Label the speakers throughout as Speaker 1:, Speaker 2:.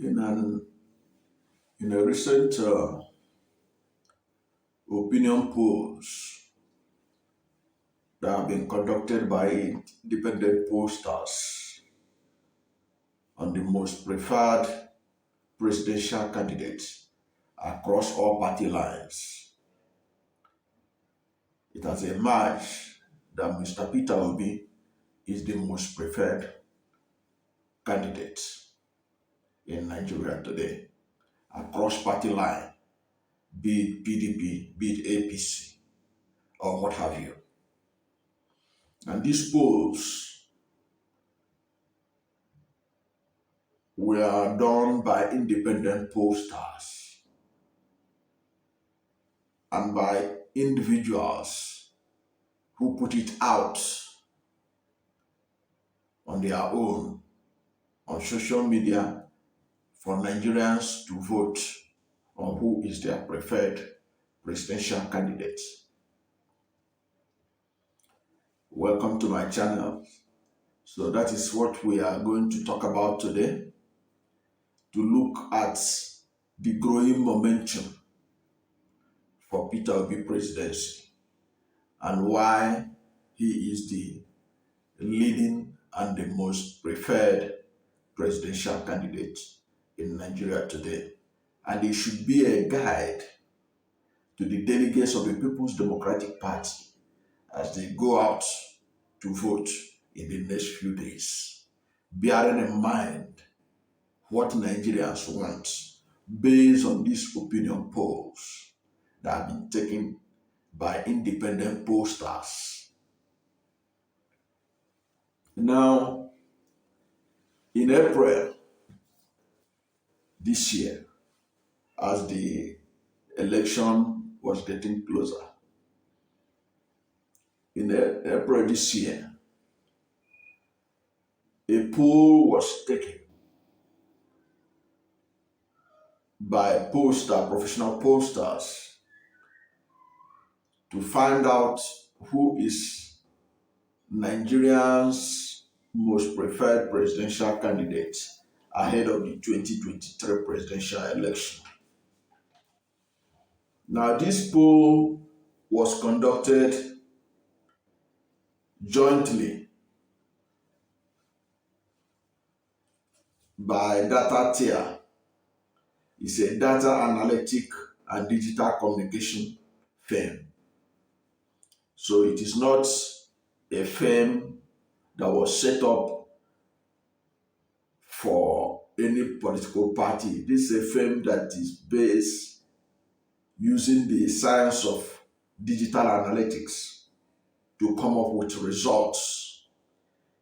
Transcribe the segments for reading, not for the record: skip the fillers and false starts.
Speaker 1: In a recent opinion polls that have been conducted by independent pollsters on the most preferred presidential candidates across all party lines, it has emerged that Mr. Peter Obi is the most preferred candidate in Nigeria today across party line, be it PDP, be it APC, or what have you. And these polls were done by independent pollsters and by individuals who put it out on their own on social media for Nigerians to vote on who is their preferred presidential candidate. Welcome to my channel. So that is what we are going to talk about today, to look at the growing momentum for Peter Obi presidency and why he is the leading and the most preferred presidential candidate in Nigeria today. And it should be a guide to the delegates of the People's Democratic Party as they go out to vote in the next few days, bearing in mind what Nigerians want based on these opinion polls that have been taken by independent pollsters. Now, in April this year, as the election was getting closer, in April this year, a poll was taken by professional pollsters to find out who is Nigeria's most preferred presidential candidate ahead of the 2023 presidential election. Now, this poll was conducted jointly by Data Tier. It's a data analytic and digital communication firm. So it is not a firm that was set up for any political party. This is a firm that is based using the science of digital analytics to come up with results.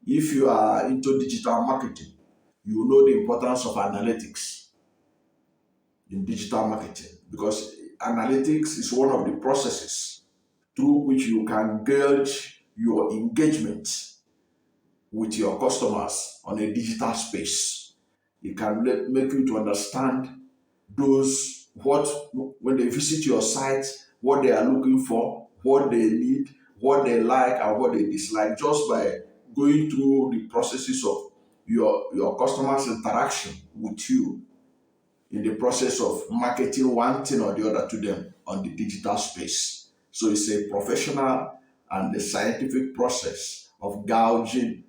Speaker 1: If you are into digital marketing, you know the importance of analytics in digital marketing, because analytics is one of the processes through which you can gauge your engagement with your customers on a digital space. It can make you to understand those when they visit your site, what they are looking for, what they need, what they like and what they dislike, just by going through the processes of your customers' interaction with you in the process of marketing one thing or the other to them on the digital space. So it's a professional and a scientific process of gauging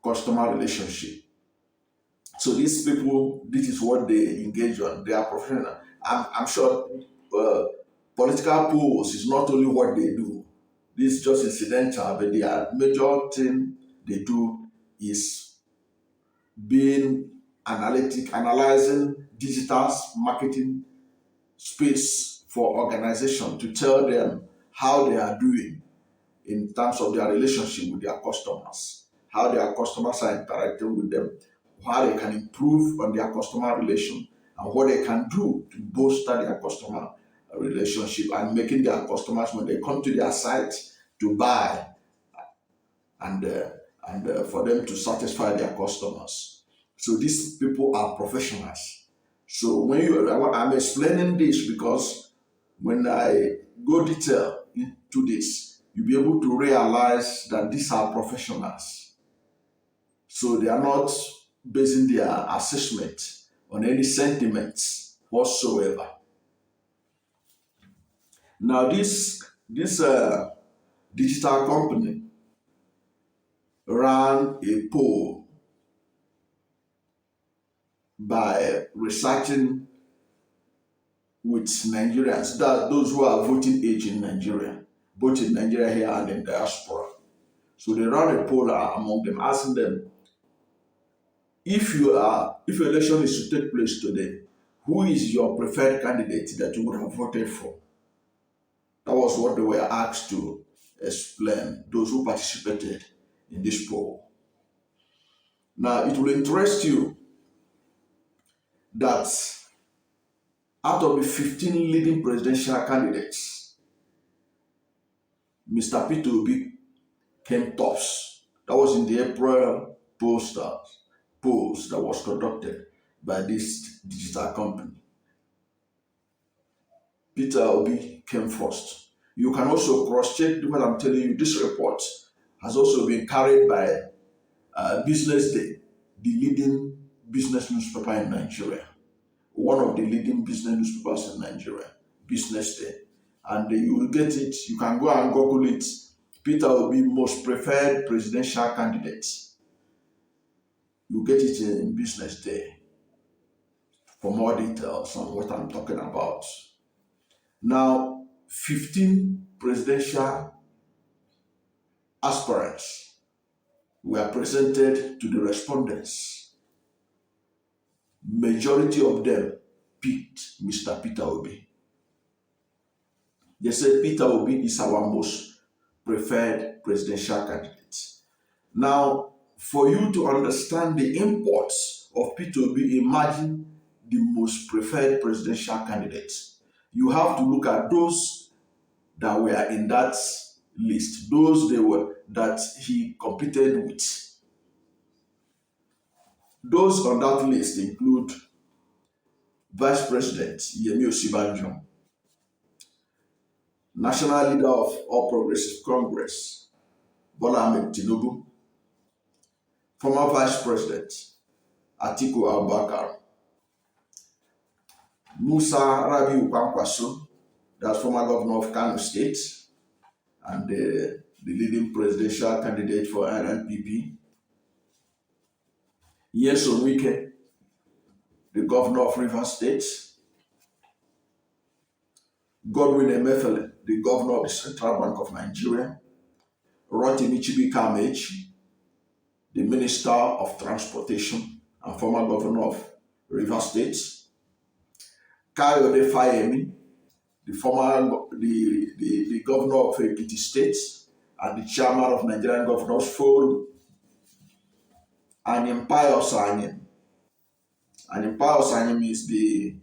Speaker 1: customer relationship. So these people, this is what they engage on. They are professional. I'm sure political polls is not only what they do. This is just incidental, but their major thing they do is being analyzing digital marketing space for organization to tell them how they are doing in terms of their relationship with their customers, how their customers are interacting with them, how they can improve on their customer relation, and what they can do to bolster their customer relationship and making their customers, when they come to their site to buy, and for them to satisfy their customers. So these people are professionals. So I'm explaining this because when I go detail into this, you'll be able to realize that these are professionals. So they are not basing their assessment on any sentiments whatsoever. Now, this digital company ran a poll by researching with Nigerians, that those who are voting age in Nigeria, both in Nigeria here and in diaspora. So they ran a poll among them, asking them, if election is to take place today, who is your preferred candidate that you would have voted for? That was what they were asked to explain, those who participated in this poll. Now, it will interest you that out of the 15 leading presidential candidates, Mr. Peter Obi came tops. That was in the April Pollsters polls that was conducted by this digital company. Peter Obi came first. You can also cross-check what I'm telling you. This report has also been carried by Business Day, the leading business newspaper in Nigeria. One of the leading business newspapers in Nigeria, Business Day. And you will get it, you can go and Google it. Peter Obi, most preferred presidential candidate. You get it in Business Day for more details on what I'm talking about. Now, 15 presidential aspirants were presented to the respondents. Majority of them picked Mr. Peter Obi. They said Peter Obi is our most preferred presidential candidate. Now, for you to understand the imports of Peter Obi, imagine the most preferred presidential candidates. You have to look at those that were in that list, those that he competed with. Those on that list include Vice President Yemi Osibanjo, National Leader of All Progressive Congress, Bola Ahmed Tinubu, former Vice President Atiku Abubakar, Musa Rabiu Kwankwaso, that's former governor of Kano State and the leading presidential candidate for NNPP, Nyesom Wike, the governor of Rivers State, Godwin Emefiele, the governor of the Central Bank of Nigeria, Rotimi Chibi-Kameji, the Minister of Transportation and former governor of Rivers State, Kayode Fayemi, the governor of Ekiti State and the chairman of Nigerian Governors Forum, and Empire Osanyem. And Empire Osanyem is the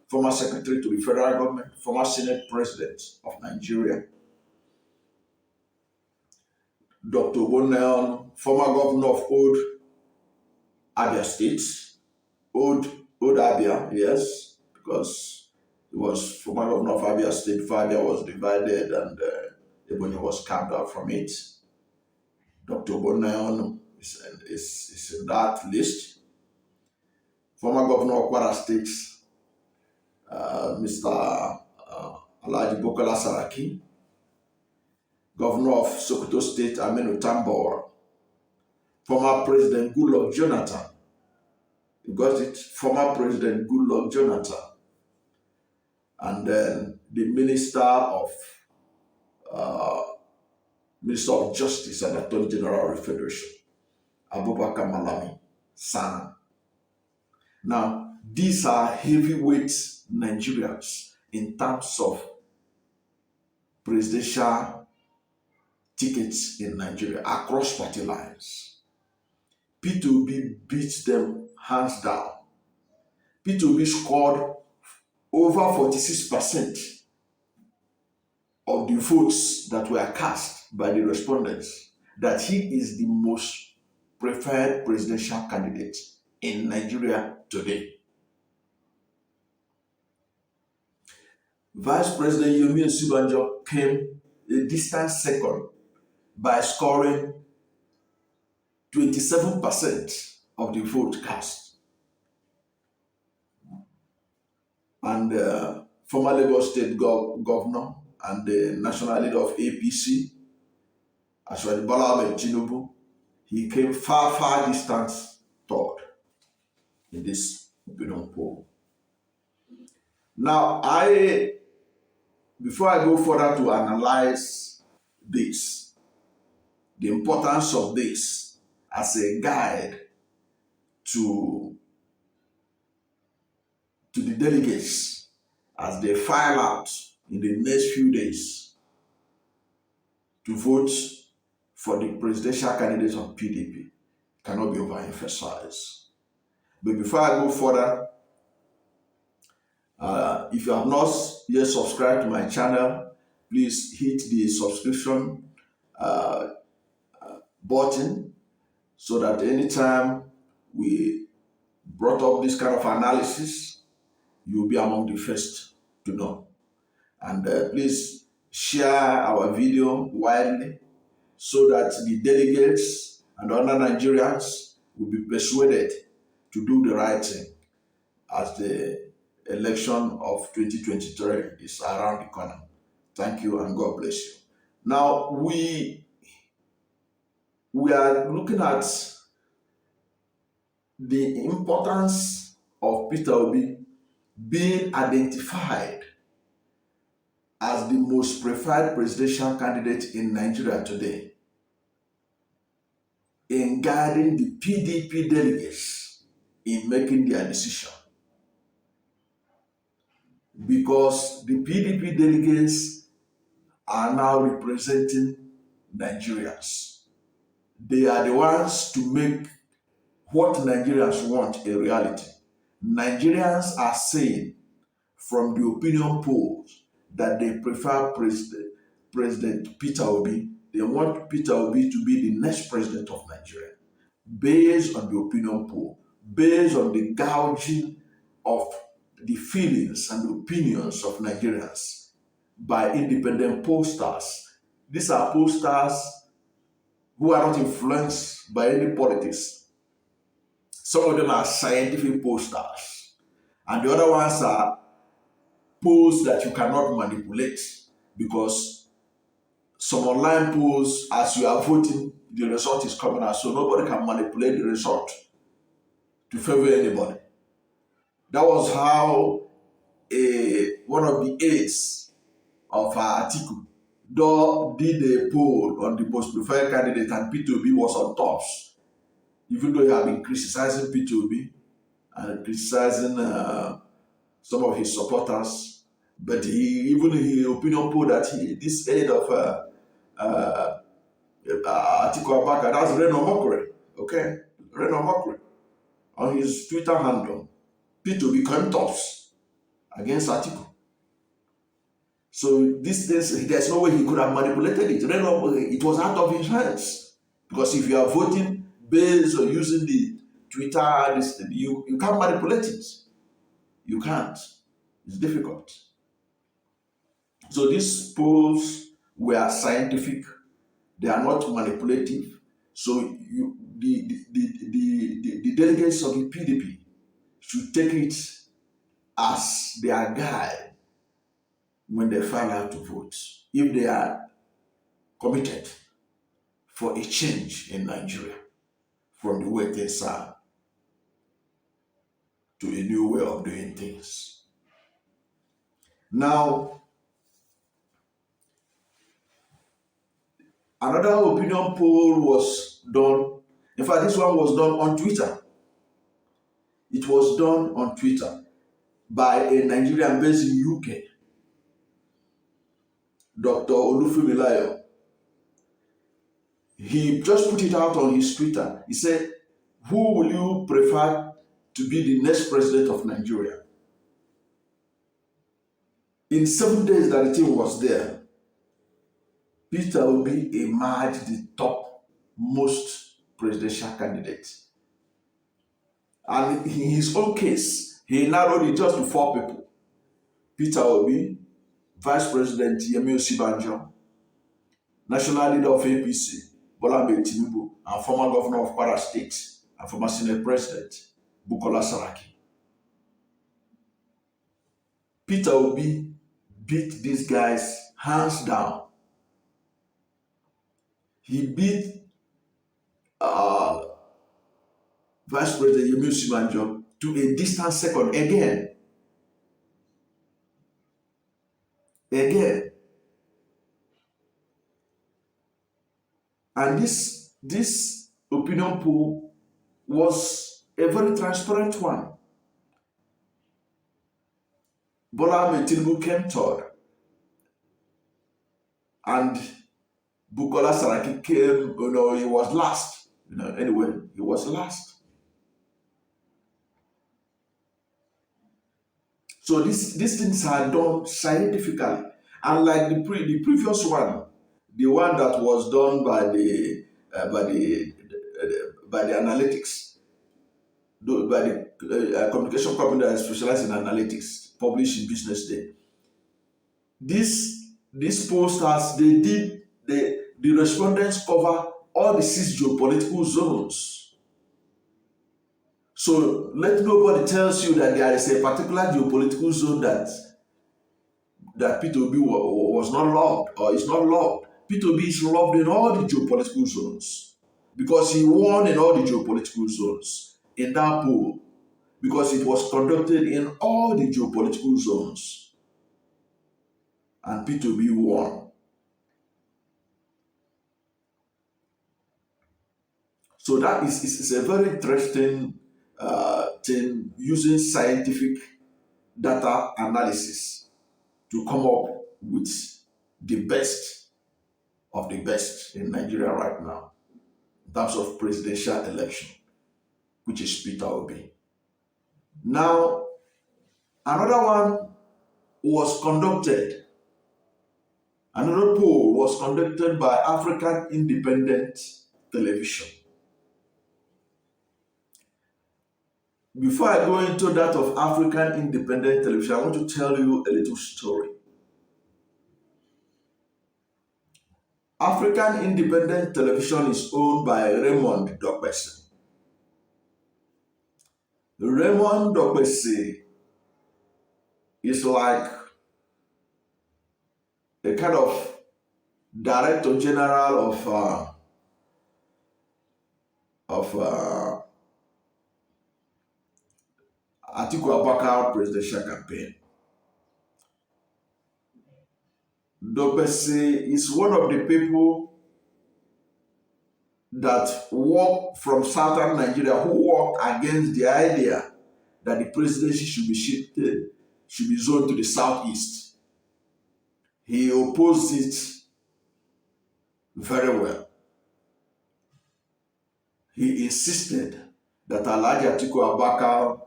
Speaker 1: former secretary to the federal government, former Senate president of Nigeria. Dr. Oboneon, former governor of Old Abia State, Old Abia, yes, because he was former governor of Abia State. Abia was divided and Ebonyi was carved out from it. Dr. Oboneon is in that list. Former governor of Kwara State, Mr. Alhaji Bukola Saraki, governor of Sokoto State, Aminu Tambor, former President Goodluck Jonathan, you got it, former President Goodluck Jonathan, and then the Minister of Justice and Attorney General of the Federation, Abubakar Malami Sana. Now, these are heavyweight Nigerians in terms of presidential tickets in Nigeria across party lines. Peter Obi beat them hands down. Peter Obi scored over 46% of the votes that were cast by the respondents that he is the most preferred presidential candidate in Nigeria today. Vice President Yemi Osibanjo came a distant second by scoring 27% of the vote cast. and former Lagos State governor and the national leader of APC, as well as Bola Ahmed Tinubu, he came far distance third in this opinion poll. Now, before I go further to analyze this, the importance of this as a guide to the delegates as they file out in the next few days to vote for the presidential candidate of PDP cannot be overemphasized. But before I go further, if you have not yet subscribed to my channel, please hit the subscription button so that anytime we brought up this kind of analysis, you'll be among the first to know. And please share our video widely so that the delegates and other Nigerians will be persuaded to do the right thing as the election of 2023 is around the corner. Thank you and God bless you. Now, we are looking at the importance of Peter Obi being identified as the most preferred presidential candidate in Nigeria today in guiding the PDP delegates in making their decision. Because the PDP delegates are now representing Nigerians. They are the ones to make what Nigerians want a reality. Nigerians are saying from the opinion polls that they prefer President Peter Obi. They want Peter Obi to be the next president of Nigeria, based on the opinion poll, based on the gouging of the feelings and opinions of Nigerians by independent pollsters. These are pollsters who are not influenced by any politics. Some of them are scientific pollsters, and the other ones are polls that you cannot manipulate, because some online polls, as you are voting, the result is coming out, so nobody can manipulate the result to favor anybody. That was how one of the aides of Atiku did a poll on the most preferred candidate, and Peter Obi was on top, even though he had been criticizing Peter Obi and criticizing some of his supporters. But even in opinion poll that this aide of Atiku Abubakar, that's Reno Mokore, okay? Reno Mokore, on his Twitter handle, Peter became tops against Atiku. So this thing, there's no way he could have manipulated it. It was out of his hands. Because if you are voting based on using the Twitter, you can't manipulate it. You can't. It's difficult. So these polls were scientific. They are not manipulative. So the delegates of the PDP should take it as their guide when they file out to vote, if they are committed for a change in Nigeria from the way things are to a new way of doing things. Now, another opinion poll was done. In fact, this one was done on Twitter. It was done on Twitter by a Nigerian based in UK, Dr. Olufumilayo. He just put it out on his Twitter. He said, "Who will you prefer to be the next president of Nigeria?" In 7 days that the team was there, Peter Obi emerged the top most presidential candidate. And in his own case, he narrowed it just to 4 people. Peter Obi, Vice President Yemi Osibanjo, National Leader of APC, Bola Ahmed Tinubu, and former Governor of Kwara State and former Senate President, Bukola Saraki. Peter Obi beat these guys hands down. He beat uh, Vice President Yemi Osibanjo to a distant second again. Again. And this opinion poll was a very transparent one. Bola Ahmed Tinubu came third, and Bukola Saraki came, he was last. Anyway, he was last. So these things are done scientifically. Unlike the previous one, the one that was done by the by the analytics, by the communication company that specializes in analytics, published in Business Day. These pollsters, they did the respondents cover all the 6 geopolitical zones. So let nobody tells you that there is a particular geopolitical zone that P2B was not loved or is not loved. P2B is loved in all the geopolitical zones because he won in all the geopolitical zones in that poll, because it was conducted in all the geopolitical zones, and P2B won. So that is a very interesting thing, using scientific data analysis to come up with the best of the best in Nigeria right now in terms of presidential election, which is Peter Obi. Now, another one was conducted, another poll was conducted by African Independent Television. Before I go into that of African Independent Television, I want to tell you a little story. African Independent Television is owned by Raymond Dokpesi. Raymond Dokpesi is like a kind of director general of Atiku Abubakar presidential campaign. Dokpesi is one of the people that work from southern Nigeria, who worked against the idea that the presidency should be zoned to the southeast. He opposed it very well. He insisted that Alhaji Atiku Abubakar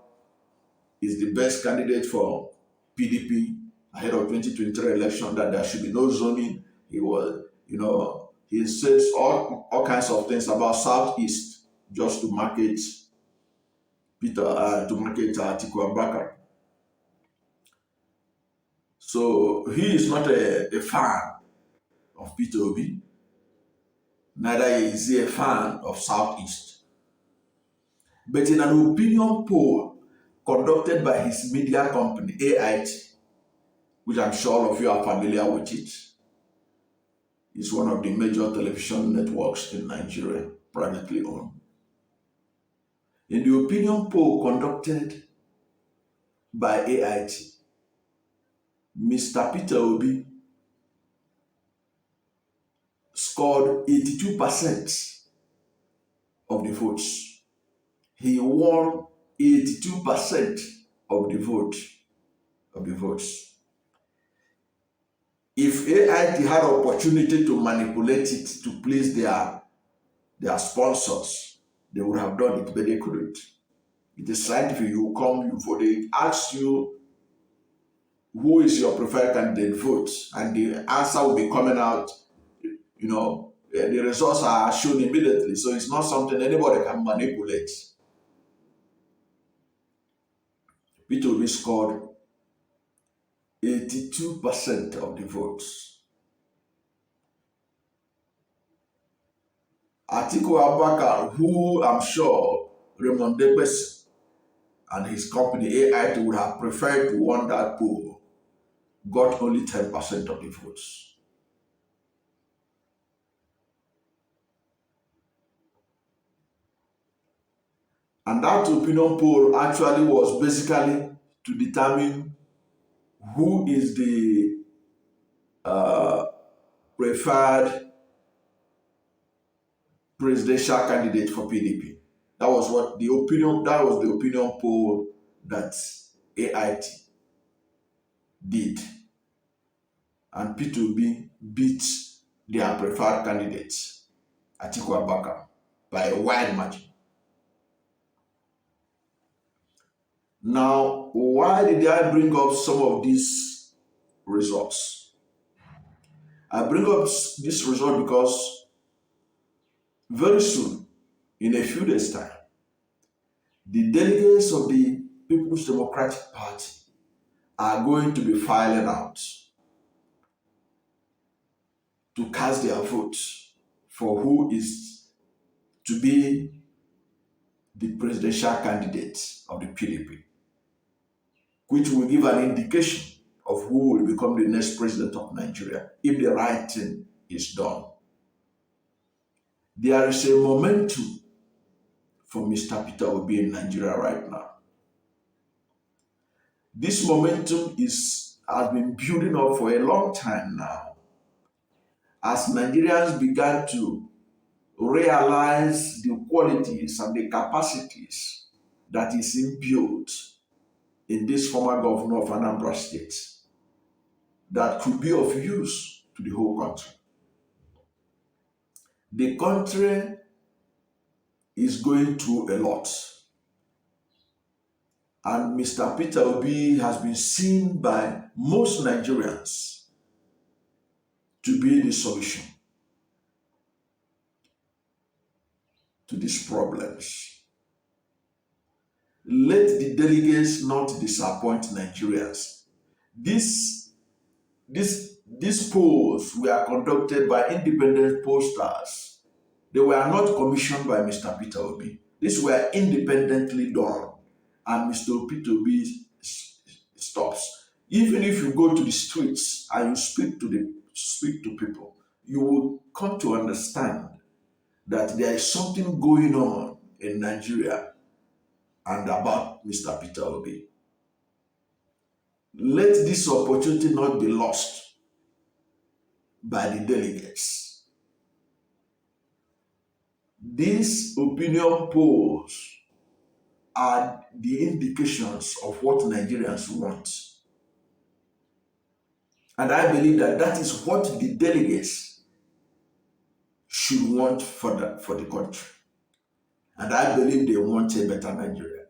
Speaker 1: is the best candidate for PDP ahead of 2023 election, that there should be no zoning. He says all kinds of things about Southeast just to market Atiku Abubakar. So he is not a fan of Peter Obi, neither is he a fan of Southeast. But in an opinion poll conducted by his media company, AIT, which I'm sure all of you are familiar with it, is one of the major television networks in Nigeria, privately owned. In the opinion poll conducted by AIT, Mr. Peter Obi scored 82% of the votes. He won 82% of the votes. If AIT had opportunity to manipulate it to please their sponsors, they would have done it, but they couldn't. It is scientific. You come, you vote, they ask you who is your preferred candidate, vote, and the answer will be coming out. The results are shown immediately, so it's not something anybody can manipulate. Peter Obi scored 82% of the votes. Atiku Abubakar, who I'm sure Raymond Dokpesi and his company AIT would have preferred to win that poll, got only 10% of the votes. And that opinion poll actually was basically to determine who is the preferred presidential candidate for PDP. That was the opinion poll that AIT did. And P2B beat their preferred candidate, Atiku Abubakar, by a wide margin. Now, why did I bring up some of these results? I bring up this result because very soon, in a few days' time, the delegates of the People's Democratic Party are going to be filing out to cast their vote for who is to be the presidential candidate of the PDP, which will give an indication of who will become the next president of Nigeria if the right thing is done. There is a momentum for Mr. Peter Obi in Nigeria right now. This momentum has been building up for a long time now, as Nigerians began to realize the qualities and the capacities that is inbuilt in this former governor of Anambra State that could be of use to the whole country. The country is going through a lot, and Mr. Peter Obi has been seen by most Nigerians to be the solution to these problems. Let the delegates not disappoint Nigerians. These polls were conducted by independent pollsters. They were not commissioned by Mr. Peter Obi. These were independently done, and Mr. Peter Obi stops. Even if you go to the streets and you speak to people, you will come to understand that there is something going on in Nigeria and about Mr. Peter Obi. Let this opportunity not be lost by the delegates. These opinion polls are the indications of what Nigerians want. And I believe that that is what the delegates should want for the country. And I believe they want a better Nigeria.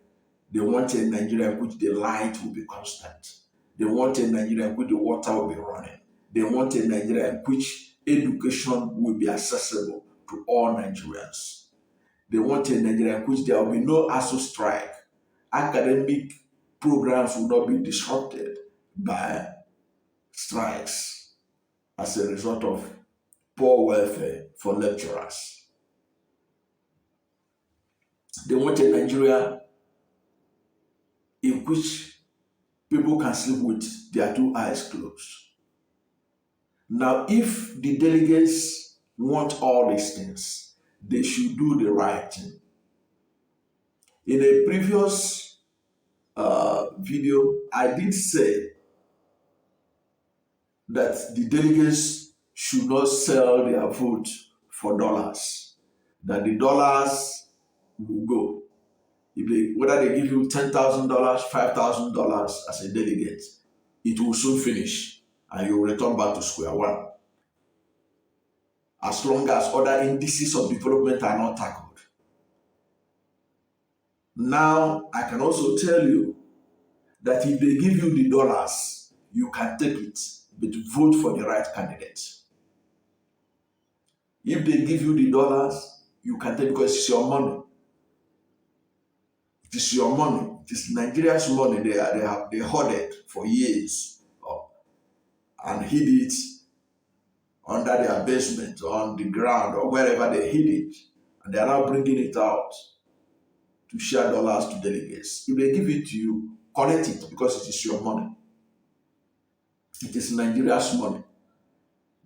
Speaker 1: They want a Nigeria in which the light will be constant. They want a Nigeria in which the water will be running. They want a Nigeria in which education will be accessible to all Nigerians. They want a Nigeria in which there will be no ASU strike. Academic programs will not be disrupted by strikes as a result of poor welfare for lecturers. They want a Nigeria in which people can sleep with their two eyes closed. Now, if the delegates want all these things, they should do the right thing. In a previous video, I did say that the delegates should not sell their vote for dollars, that the dollars will go. Whether they give you $10,000, $5,000 as a delegate, it will soon finish and you will return back to square one. As long as other indices of development are not tackled. Now, I can also tell you that if they give you the dollars, you can take it, but vote for the right candidate. If they give you the dollars, you can take it because it's your money. It is your money. It is Nigeria's money. They hoarded for years and hid it under their basement, on the ground, or wherever they hid it. And they are now bringing it out to share dollars to delegates. If they give it to you, collect it because it is your money. It is Nigeria's money,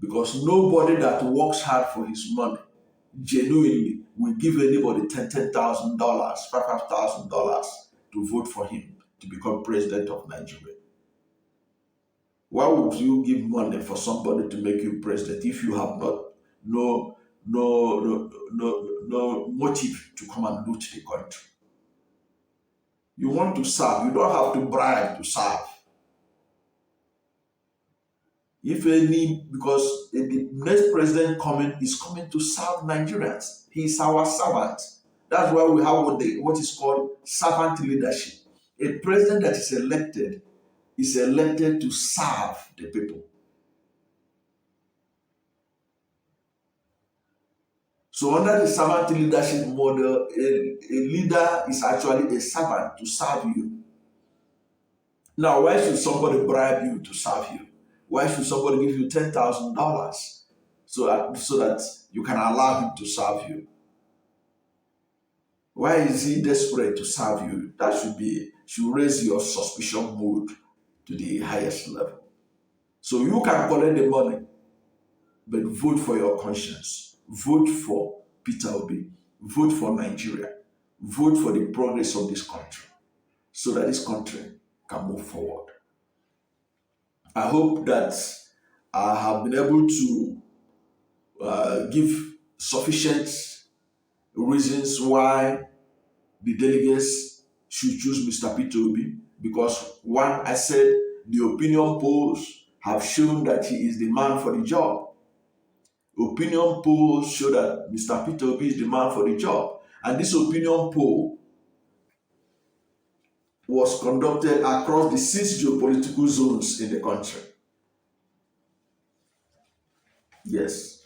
Speaker 1: because nobody that works hard for his money genuinely will give anybody $10,000, $5,000 to vote for him to become president of Nigeria. Why would you give money for somebody to make you president if you have not no no motive to come and loot the country? You want to serve, you don't have to bribe to serve. If any, because the next president coming is coming to serve Nigerians. He is our servant. That's why we have what is called servant leadership. A president that is elected to serve the people. So under the servant leadership model, a leader is actually a servant to serve you. Now, why should somebody bribe you to serve you? Why should somebody give you $10,000 so that you can allow him to serve you? Why is he desperate to serve you? That should raise your suspicion mood to the highest level. So you can collect the money, but vote for your conscience. Vote for Peter Obi. Vote for Nigeria. Vote for the progress of this country so that this country can move forward. I hope that I have been able to give sufficient reasons why the delegates should choose Mr. Peter Obi, because one, I said the opinion polls have shown that he is the man for the job. Opinion polls show that Mr. Peter Obi is the man for the job. And this opinion poll was conducted across the 6 geopolitical zones in the country. Yes,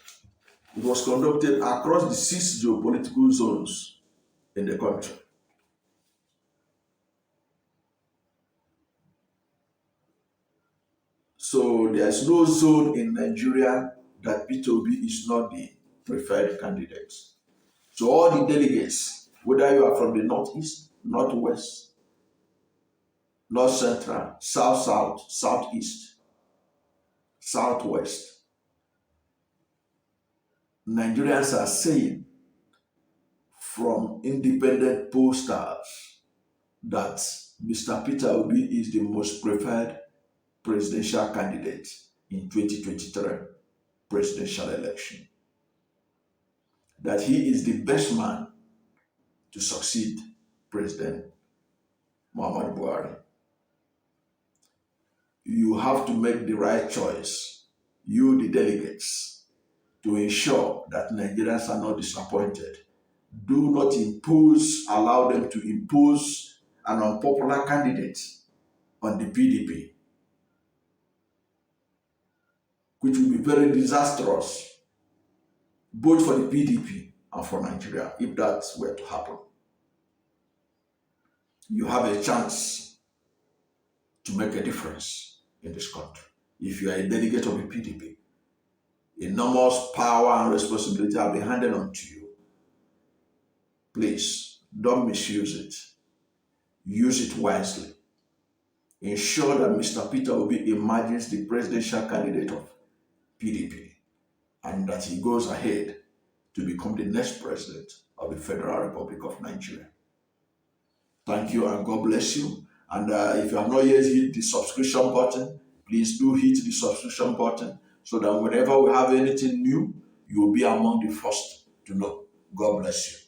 Speaker 1: it was conducted across the 6 geopolitical zones in the country. So there's no zone in Nigeria that Peter Obi is not the preferred candidate. So all the delegates, whether you are from the northeast, northwest, north central, south, southeast, southwest, Nigerians are saying from independent pollsters that Mr. Peter Obi is the most preferred presidential candidate in 2023 presidential election. That he is the best man to succeed President Muhammadu Buhari. You have to make the right choice, you the delegates, to ensure that Nigerians are not disappointed. Do not allow them to impose an unpopular candidate on the PDP, which will be very disastrous, both for the PDP and for Nigeria, if that were to happen. You have a chance to make a difference in this country. If you are a delegate of the PDP, enormous power and responsibility have been handed on to you. Please, don't misuse it. Use it wisely. Ensure that Mr. Peter Obi emerges the presidential candidate of PDP and that he goes ahead to become the next president of the Federal Republic of Nigeria. Thank you and God bless you. And if you have not yet hit the subscription button, please do hit the subscription button so that whenever we have anything new, you will be among the first to know. God bless you.